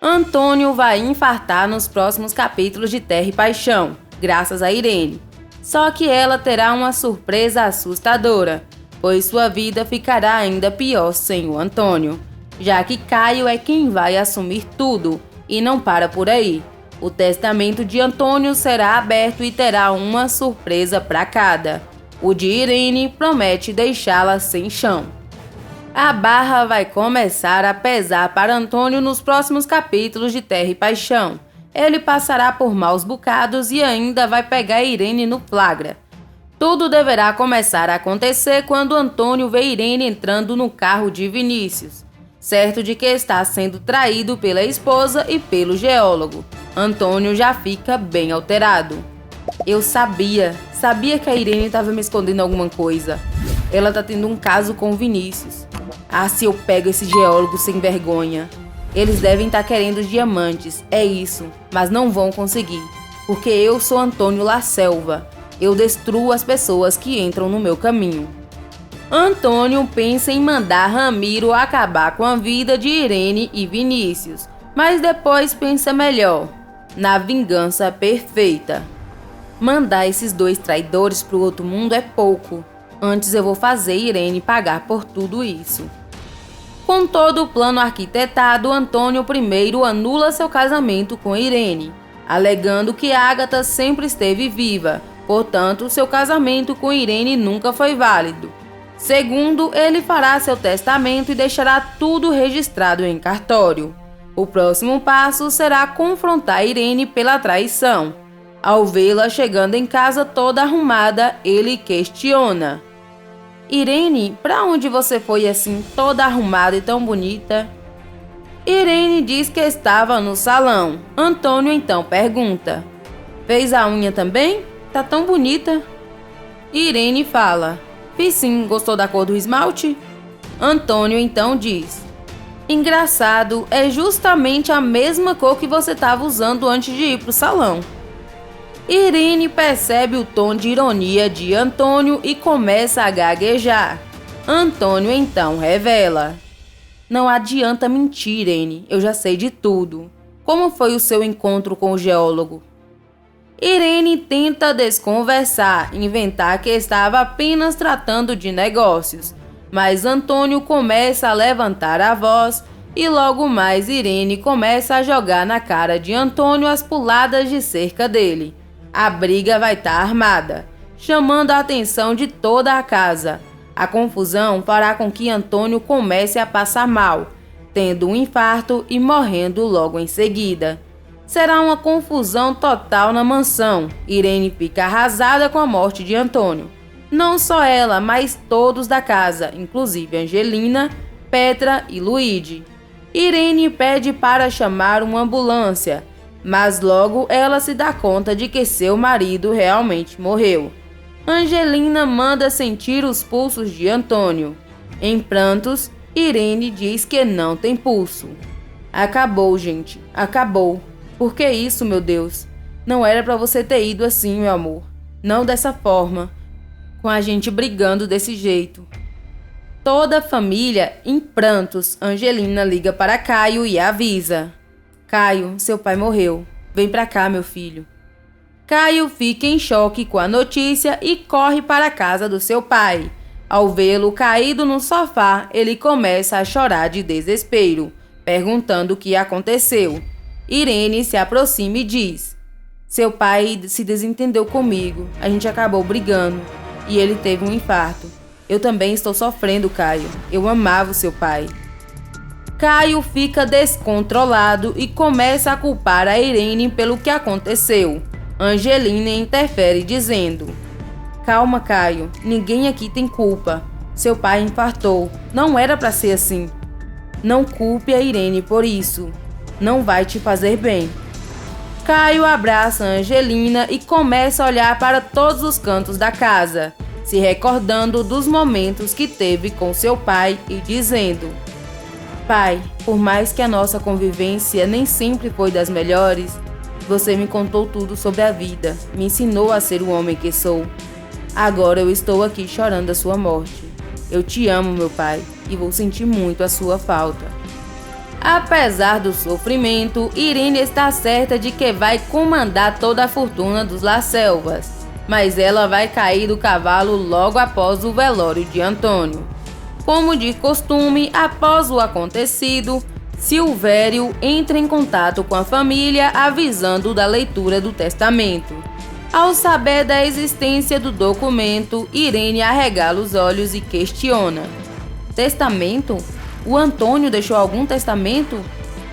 Antônio vai infartar nos próximos capítulos de Terra e Paixão, graças a Irene. Só que ela terá uma surpresa assustadora, pois sua vida ficará ainda pior sem o Antônio, já que Caio é quem vai assumir tudo, e não para por aí. O testamento de Antônio será aberto e terá uma surpresa para cada. O de Irene promete deixá-la sem chão. A barra vai começar a pesar para Antônio nos próximos capítulos de Terra e Paixão. Ele passará por maus bocados e ainda vai pegar Irene no flagra. Tudo deverá começar a acontecer quando Antônio vê Irene entrando no carro de Vinícius, certo de que está sendo traído pela esposa e pelo geólogo. Antônio já fica bem alterado. Eu sabia que a Irene estava me escondendo alguma coisa. Ela tá tendo um caso com o Vinícius. Ah, se eu pego esse geólogo sem vergonha. Eles devem estar querendo diamantes, é isso, mas não vão conseguir, porque eu sou Antônio La Selva. Eu destruo as pessoas que entram no meu caminho. Antônio pensa em mandar Ramiro acabar com a vida de Irene e Vinícius, mas depois pensa melhor, na vingança perfeita. Mandar esses dois traidores pro outro mundo é pouco. Antes eu vou fazer Irene pagar por tudo isso. Com todo o plano arquitetado, Antônio primeiro anula seu casamento com Irene, alegando que Ágata sempre esteve viva, portanto, seu casamento com Irene nunca foi válido. Segundo, ele fará seu testamento e deixará tudo registrado em cartório. O próximo passo será confrontar Irene pela traição. Ao vê-la chegando em casa toda arrumada, ele questiona: Irene, pra onde você foi assim, toda arrumada e tão bonita? Irene diz que estava no salão. Antônio então pergunta: fez a unha também? Tá tão bonita. Irene fala: fiz sim, gostou da cor do esmalte? Antônio então diz: engraçado, é justamente a mesma cor que você estava usando antes de ir pro salão. Irene percebe o tom de ironia de Antônio e começa a gaguejar. Antônio então revela: não adianta mentir, Irene, eu já sei de tudo. Como foi o seu encontro com o geólogo? Irene tenta desconversar, inventar que estava apenas tratando de negócios, mas Antônio começa a levantar a voz e logo mais Irene começa a jogar na cara de Antônio as puladas de cerca dele. A briga vai estar armada, chamando a atenção de toda a casa. A confusão fará com que Antônio comece a passar mal, tendo um infarto e morrendo logo em seguida. Será uma confusão total na mansão. Irene fica arrasada com a morte de Antônio. Não só ela, mas todos da casa, inclusive Angelina, Petra e Luigi. Irene pede para chamar uma ambulância, mas logo ela se dá conta de que seu marido realmente morreu. Angelina manda sentir os pulsos de Antônio. Em prantos, Irene diz que não tem pulso. Acabou, gente, acabou. Por que isso, meu Deus? Não era pra você ter ido assim, meu amor. Não dessa forma, com a gente brigando desse jeito. Toda a família em prantos. Angelina liga para Caio e avisa: Caio, seu pai morreu. Vem pra cá, meu filho. Caio fica em choque com a notícia e corre para a casa do seu pai. Ao vê-lo caído no sofá, ele começa a chorar de desespero, perguntando o que aconteceu. Irene se aproxima e diz: seu pai se desentendeu comigo, a gente acabou brigando e ele teve um infarto. Eu também estou sofrendo, Caio. Eu amava o seu pai. Caio fica descontrolado e começa a culpar a Irene pelo que aconteceu. Angelina interfere dizendo: calma, Caio, ninguém aqui tem culpa. Seu pai infartou, não era pra ser assim. Não culpe a Irene por isso, não vai te fazer bem. Caio abraça Angelina e começa a olhar para todos os cantos da casa, se recordando dos momentos que teve com seu pai e dizendo: pai, por mais que a nossa convivência nem sempre foi das melhores, você me contou tudo sobre a vida, me ensinou a ser o homem que sou. Agora eu estou aqui chorando a sua morte. Eu te amo, meu pai, e vou sentir muito a sua falta. Apesar do sofrimento, Irene está certa de que vai comandar toda a fortuna dos Las Selvas, mas ela vai cair do cavalo logo após o velório de Antônio. Como de costume, após o acontecido, Silvério entra em contato com a família avisando da leitura do testamento. Ao saber da existência do documento, Irene arregala os olhos e questiona: testamento? O Antônio deixou algum testamento?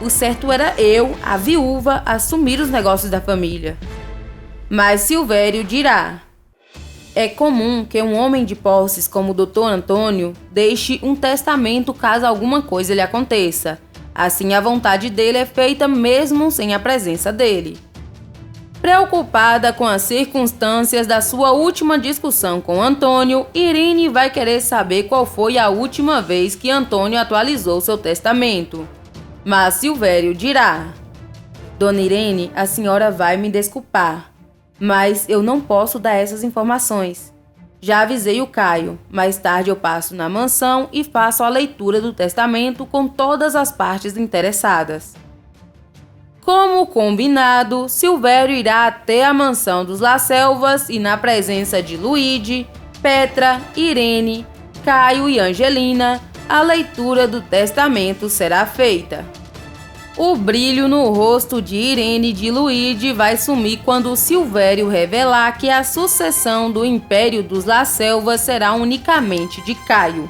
O certo era eu, a viúva, assumir os negócios da família. Mas Silvério dirá: é comum que um homem de posses como o Dr. Antônio deixe um testamento caso alguma coisa lhe aconteça. Assim, a vontade dele é feita mesmo sem a presença dele. Preocupada com as circunstâncias da sua última discussão com Antônio, Irene vai querer saber qual foi a última vez que Antônio atualizou seu testamento. Mas Silvério dirá: Dona Irene, a senhora vai me desculpar, mas eu não posso dar essas informações. Já avisei o Caio, mais tarde eu passo na mansão e faço a leitura do testamento com todas as partes interessadas. Como combinado, Silvério irá até a mansão dos Las Selvas e, na presença de Luigi, Petra, Irene, Caio e Angelina, a leitura do testamento será feita. O brilho no rosto de Irene e de Luigi vai sumir quando Silvério revelar que a sucessão do Império dos Las Selvas será unicamente de Caio.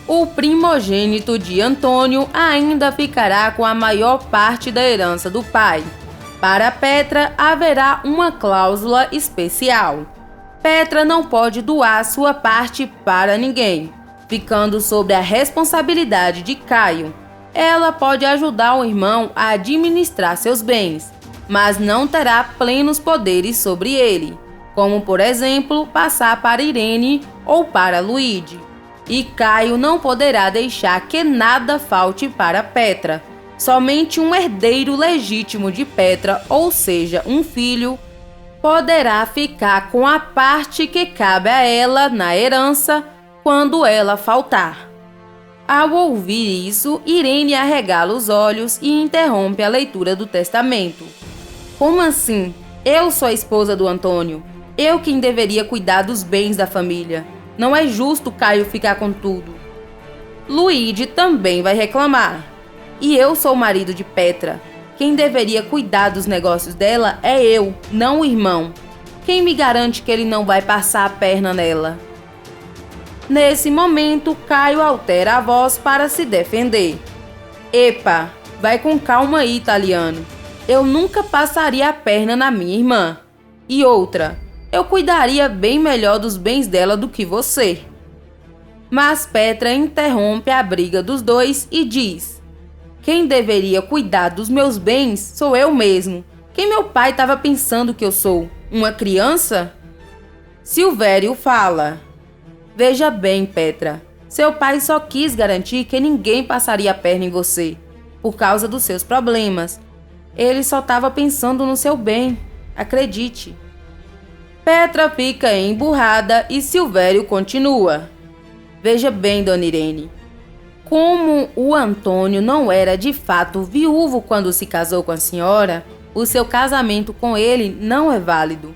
O primogênito de Antônio ainda ficará com a maior parte da herança do pai. Para Petra, haverá uma cláusula especial. Petra não pode doar sua parte para ninguém, ficando sob a responsabilidade de Caio. Ela pode ajudar o irmão a administrar seus bens, mas não terá plenos poderes sobre ele, como, por exemplo, passar para Irene ou para Luigi. E Caio não poderá deixar que nada falte para Petra. Somente um herdeiro legítimo de Petra, ou seja, um filho, poderá ficar com a parte que cabe a ela na herança quando ela faltar. Ao ouvir isso, Irene arregala os olhos e interrompe a leitura do testamento. Como assim? Eu sou a esposa do Antônio. Eu quem deveria cuidar dos bens da família. Não é justo Caio ficar com tudo. Luigi também vai reclamar. E eu sou o marido de Petra. Quem deveria cuidar dos negócios dela é eu, não o irmão. Quem me garante que ele não vai passar a perna nela? Nesse momento, Caio altera a voz para se defender. Epa, vai com calma aí, italiano. Eu nunca passaria a perna na minha irmã. E outra, eu cuidaria bem melhor dos bens dela do que você. Mas Petra interrompe a briga dos dois e diz: quem deveria cuidar dos meus bens sou eu mesmo. Quem meu pai estava pensando que eu sou? Uma criança? Silvério fala: veja bem, Petra, seu pai só quis garantir que ninguém passaria a perna em você, por causa dos seus problemas. Ele só estava pensando no seu bem, acredite. Petra fica emburrada e Silvério continua: veja bem, Dona Irene, como o Antônio não era de fato viúvo quando se casou com a senhora, o seu casamento com ele não é válido.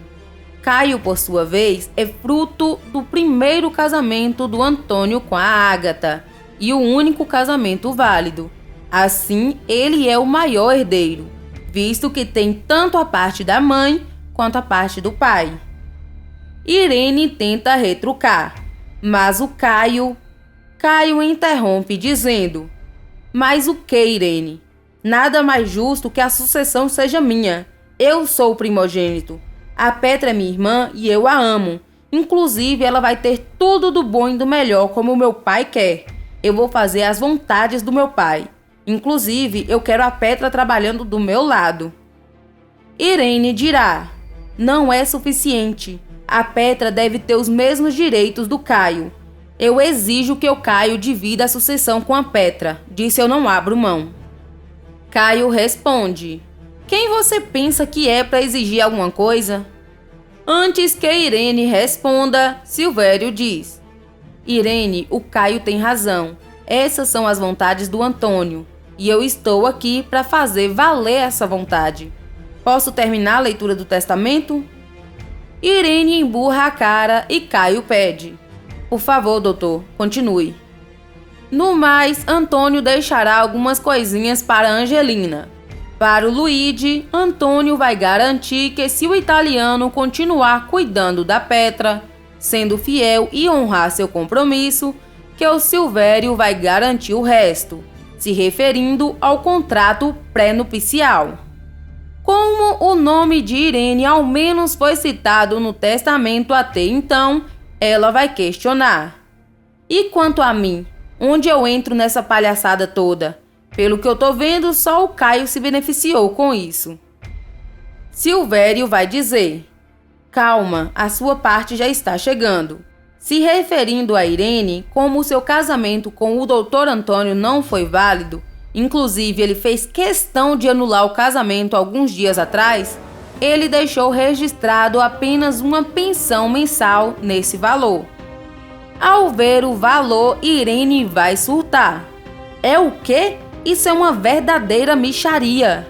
Caio, por sua vez, é fruto do primeiro casamento do Antônio com a Ágata e o único casamento válido. Assim, ele é o maior herdeiro, visto que tem tanto a parte da mãe quanto a parte do pai. Irene tenta retrucar, mas o Caio interrompe dizendo: mas o que, Irene? Nada mais justo que a sucessão seja minha. Eu sou o primogênito. A Petra é minha irmã e eu a amo. Inclusive, ela vai ter tudo do bom e do melhor como o meu pai quer. Eu vou fazer as vontades do meu pai. Inclusive, eu quero a Petra trabalhando do meu lado. Irene dirá: não é suficiente. A Petra deve ter os mesmos direitos do Caio. Eu exijo que o Caio divida a sucessão com a Petra. Disse eu não abro mão. Caio responde: quem você pensa que é para exigir alguma coisa? Antes que Irene responda, Silvério diz: Irene, o Caio tem razão. Essas são as vontades do Antônio. e eu estou aqui para fazer valer essa vontade. Posso terminar a leitura do testamento? Irene emburra a cara e Caio pede: por favor, doutor, continue. No mais, Antônio deixará algumas coisinhas para Angelina. Para o Luigi, Antônio vai garantir que se o italiano continuar cuidando da Petra, sendo fiel e honrar seu compromisso, que o Silvério vai garantir o resto, se referindo ao contrato pré-nupcial. Como o nome de Irene ao menos foi citado no testamento até então, ela vai questionar: e quanto a mim, onde eu entro nessa palhaçada toda? Pelo que eu tô vendo, só o Caio se beneficiou com isso. Silvério vai dizer: calma, a sua parte já está chegando. Se referindo a Irene, como o seu casamento com o Dr. Antônio não foi válido, inclusive ele fez questão de anular o casamento alguns dias atrás, ele deixou registrado apenas uma pensão mensal nesse valor. Ao ver o valor, Irene vai surtar. É o quê? Isso é uma verdadeira mixaria.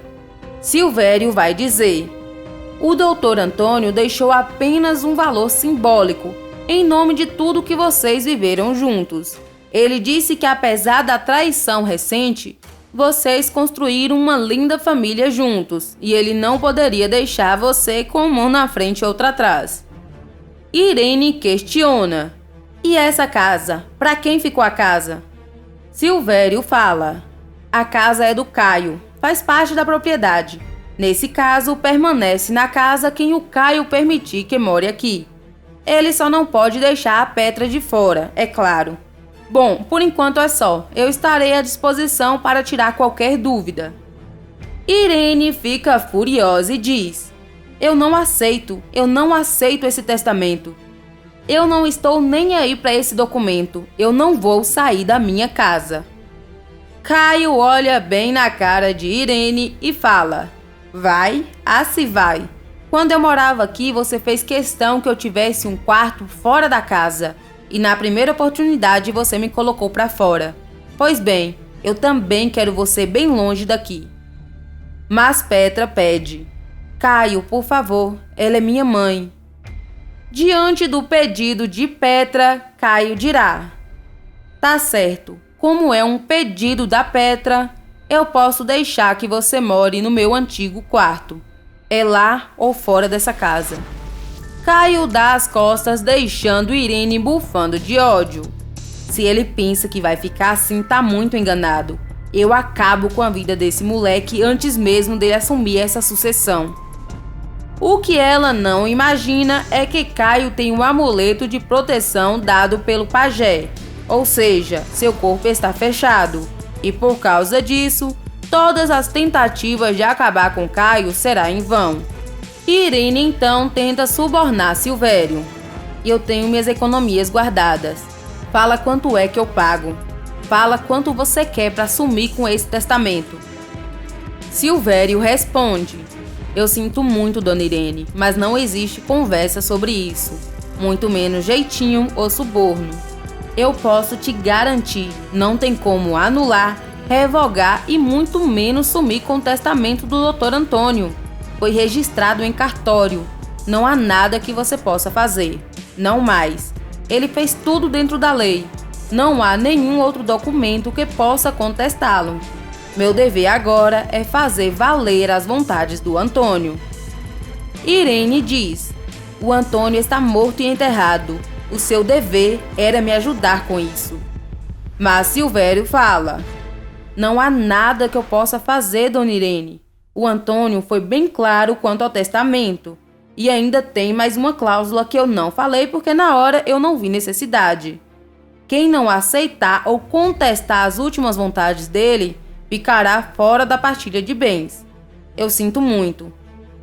Silvério vai dizer: o Dr. Antônio deixou apenas um valor simbólico, em nome de tudo que vocês viveram juntos. Ele disse que apesar da traição recente, vocês construíram uma linda família juntos, e ele não poderia deixar você com uma mão na frente e outra atrás. Irene questiona: e essa casa? Para quem ficou a casa? Silvério fala: a casa é do Caio, faz parte da propriedade. Nesse caso, permanece na casa quem o Caio permitir que more aqui. Ele só não pode deixar a Petra de fora, é claro. Bom, por enquanto é só. Eu estarei à disposição para tirar qualquer dúvida. Irene fica furiosa e diz: eu não aceito esse testamento. Eu não estou nem aí para esse documento. Eu não vou sair da minha casa. Caio olha bem na cara de Irene e fala: vai? Ah, se vai. Quando eu morava aqui, você fez questão que eu tivesse um quarto fora da casa. E na primeira oportunidade você me colocou para fora. Pois bem, eu também quero você bem longe daqui. Mas Petra pede: Caio, por favor, ela é minha mãe. Diante do pedido de Petra, Caio dirá: tá certo, como é um pedido da Petra, eu posso deixar que você more no meu antigo quarto. É lá ou fora dessa casa. Caio dá as costas, deixando Irene bufando de ódio. Se ele pensa que vai ficar assim, tá muito enganado. Eu acabo com a vida desse moleque antes mesmo dele assumir essa sucessão. O que ela não imagina é que Caio tem um amuleto de proteção dado pelo pajé, ou seja, seu corpo está fechado, e por causa disso, todas as tentativas de acabar com Caio será em vão. Irene então tenta subornar Silvério. Eu tenho minhas economias guardadas. Fala quanto é que eu pago. Fala quanto você quer para sumir com esse testamento. Silvério responde: eu sinto muito, dona Irene, mas não existe conversa sobre isso. Muito menos jeitinho ou suborno. Eu posso te garantir, não tem como anular, revogar e muito menos sumir com o testamento do Dr. Antônio. Foi registrado em cartório. Não há nada que você possa fazer. Não mais. Ele fez tudo dentro da lei. Não há nenhum outro documento que possa contestá-lo. Meu dever agora é fazer valer as vontades do Antônio. Irene diz: o Antônio está morto e enterrado. O seu dever era me ajudar com isso. Mas Silvério fala: não há nada que eu possa fazer, dona Irene. O Antônio foi bem claro quanto ao testamento. E ainda tem mais uma cláusula que eu não falei porque na hora eu não vi necessidade. Quem não aceitar ou contestar as últimas vontades dele ficará fora da partilha de bens. Eu sinto muito.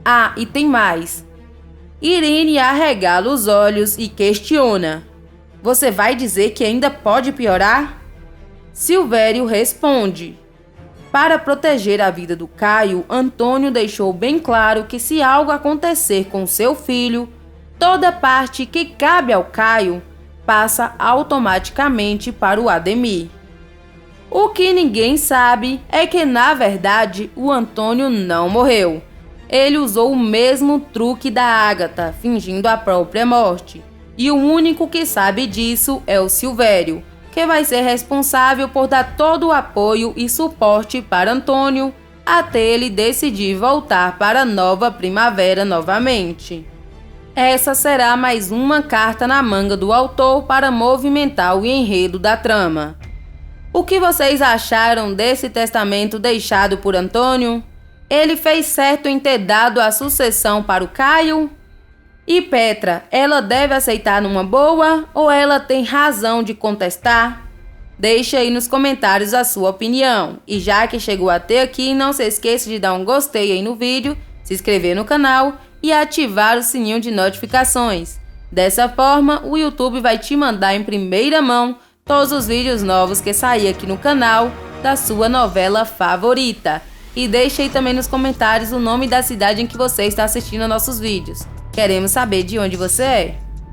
Ah, e tem mais. Irene arregala os olhos e questiona: você vai dizer que ainda pode piorar? Silvério responde: para proteger a vida do Caio, Antônio deixou bem claro que se algo acontecer com seu filho, toda parte que cabe ao Caio passa automaticamente para o Ademir. O que ninguém sabe é que, na verdade, o Antônio não morreu. Ele usou o mesmo truque da Ágata, fingindo a própria morte. E o único que sabe disso é o Silvério, que vai ser responsável por dar todo o apoio e suporte para Antônio, até ele decidir voltar para Nova Primavera novamente. Essa será mais uma carta na manga do autor para movimentar o enredo da trama. O que vocês acharam desse testamento deixado por Antônio? Ele fez certo em ter dado a sucessão para o Caio? E Petra, ela deve aceitar numa boa ou ela tem razão de contestar? Deixe aí nos comentários a sua opinião. E já que chegou até aqui, não se esqueça de dar um gostei aí no vídeo, se inscrever no canal e ativar o sininho de notificações. Dessa forma, o YouTube vai te mandar em primeira mão todos os vídeos novos que saem aqui no canal da sua novela favorita. E deixe aí também nos comentários o nome da cidade em que você está assistindo a nossos vídeos. Queremos saber de onde você é.